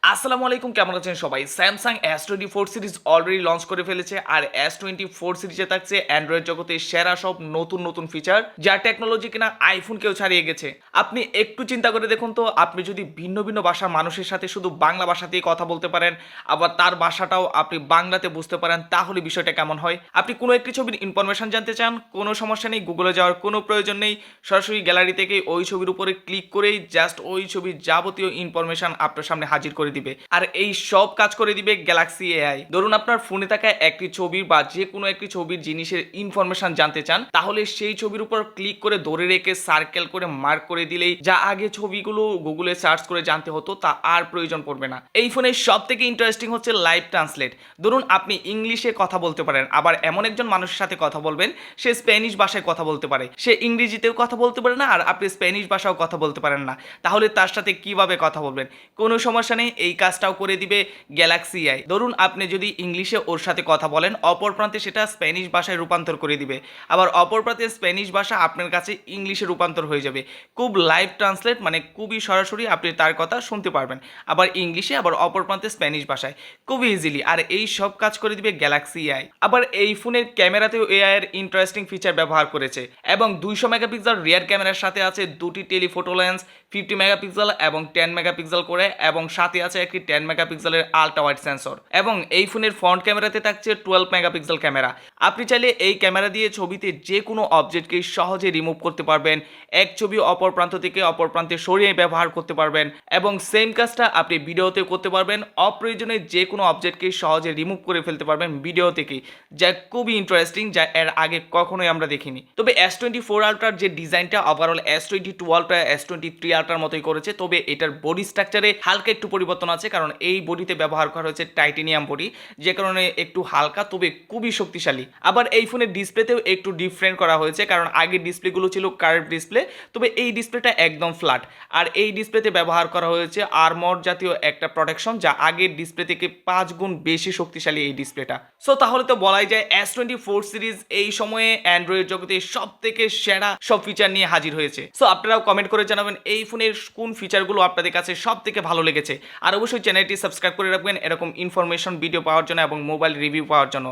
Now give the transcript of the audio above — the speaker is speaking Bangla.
আসসালামু আলাইকুম, কেমন আছেন সবাই? Samsung S24 series already launch করে ফেলেছে। আর S24 সিরিজে থাকছে অ্যান্ড্রয়েড জগতের সেরা সব নতুন নতুন ফিচার, যার টেকনোলজি কিনা আইফোনকেও ছাড়িয়ে গেছে। আপনি একটু চিন্তা করে দেখুন তো, আপনি যদি ভিন্ন ভিন্ন ভাষার মানুষের সাথে শুধু বাংলা ভাষাতেই কথা বলতে পারেন, আবার তার ভাষাটাও আপনি বাংলাতে বুঝতে পারেন, তাহলে বিষয়টা কেমন হয়? আপনি কোনো একটি ছবির ইনফরমেশন জানতে চান, কোনো সমস্যা নেই, গুগলে যাওয়ার কোনো প্রয়োজন নেই। সরাসরি গ্যালারি থেকে ওই ছবির উপরে ক্লিক করেই জাস্ট ওই ছবির যাবতীয় ইনফরমেশন আপনার সামনে হাজির করে দিবে। আর এই সব কাজ করে দিবে গ্যালাক্সি এআই। ধরুন আপনার ফোনে থাকা একটি ছবির বা যে কোনো একটি ছবির জিনিসের ইনফরমেশন জানতে চান, তাহলে সেই ছবির উপর ক্লিক করে ধরে রেখে সার্কেল করে মার্ক করে দিলেই যা আগে ছবিগুলো গুগলে সার্চ করে জানতে হতো তা আর প্রয়োজন পড়বে না। এই ফোনের সব থেকে ইন্টারেস্টিং হচ্ছে লাইভ ট্রান্সলেট। ধরুন আপনি ইংলিশে কথা বলতে পারেন, আবার এমন একজন মানুষের সাথে কথা বলবেন, সে স্প্যানিশ ভাষায় কথা বলতে পারে, সে ইংরেজিতেও কথা বলতে পারে না, আর আপনি স্প্যানিশ ভাষাও কথা বলতে পারেন না, তাহলে তার সাথে কিভাবে কথা বলবেন? কোনো সমস্যা নেই, এই কাজটাও করে দিবে গ্যালাক্সি আই। ধরুন আপনি যদি ইংলিশে ওর সাথে কথা বলেন, অপর প্রান্তে সেটা স্প্যানিশ ভাষায় রূপান্তর করে দিবে, আবার অপর প্রান্তে স্প্যানিশ ভাষা আপনার কাছে ইংলিশে রূপান্তর হয়ে যাবে। খুব লাইভ ট্রান্সলেট, মানে খুবই সরাসরি আপনি তার কথা শুনতে পারবেন, আবার ইংলিশে আবার অপর প্রান্তে স্প্যানিশ ভাষায় খুবই ইজিলি। আর এই সব কাজ করে দিবে গ্যালাক্সি আই। আবার এই ফোনের ক্যামেরাতেও এআই এর ইন্টারেস্টিং ফিচার ব্যবহার করেছে, এবং 200 মেগাপিক্সেল রিয়ার ক্যামেরার সাথে আছে দুটি টেলিফোটো লেন্স 50 মেগাপিক্সেল এবং 10 মেগাপিক্সেল করে, এবং সাথে আছে একটি 10 মেগাপিক্সেলের আল্ট্রা ওয়াইড সেন্সর। এবং এই ফোনের ফ্রন্ট ক্যামেরাতে থাকছে 12 মেগাপিক্সেল ক্যামেরা। আপনি চাইলে এই ক্যামেরা দিয়ে ছবিতে যে কোনো অবজেক্টকে সহজে রিমুভ করতে পারবেন, এক ছবি অপর প্রান্ত থেকে অপর প্রান্তে সরিয়ে ব্যবহার করতে পারবেন, এবং সেম কাজটা আপনি ভিডিওতে করতে পারবেন। অপ্রয়োজনে যে কোনো অবজেক্টকে সহজে রিমুভ করে ফেলতে পারবেন ভিডিও থেকেই, যা খুবই ইন্টারেস্টিং, যা এর আগে কখনোই আমরা দেখিনি। তবে S24 আলট্রার যে ডিজাইনটা ওভারঅল S22 আলট্রা S23 আলট্রার মতোই করেছে, তবে এটার বডি স্ট্রাকচারে হালকা একটু পরিবর্তন আছে, কারণ এই বডিতে ব্যবহার করা হয়েছে টাইটেনিয়াম বডি, যে কারণে একটু হালকা তবে খুবই শক্তিশালী। আবার এই ফোনের ডিসপ্লেতেও একটু ডিফারেন্ট করা হয়েছে, কারণ আগের ডিসপ্লেগুলো ছিল কার্ভ ডিসপ্লে, তবে এই ডিসপ্লেটা একদম ফ্ল্যাট। আর এই ডিসপ্লেতে ব্যবহার করা হয়েছে আর্মর জাতীয় একটা প্রোটেকশন, যা আগের ডিসপ্লে থেকে 5 গুণ বেশি শক্তিশালী এই ডিসপ্লেটা। সো তাহলে তো বলাই যায় S24 সিরিজ এই সময়ে অ্যান্ড্রয়েড জগতে সব থেকে সেরা সব ফিচার নিয়ে হাজির হয়েছে। সো আপনারাও কমেন্ট করে জানাবেন এই ফোনের কোন ফিচারগুলো আপনাদের কাছে সব থেকে ভালো লেগেছে। আর অবশ্যই চ্যানেলটি সাবস্ক্রাইব করে রাখবেন এরকম ইনফরমেশন ভিডিও পাওয়ার জন্য এবং মোবাইল রিভিউ পাওয়ার জন্য।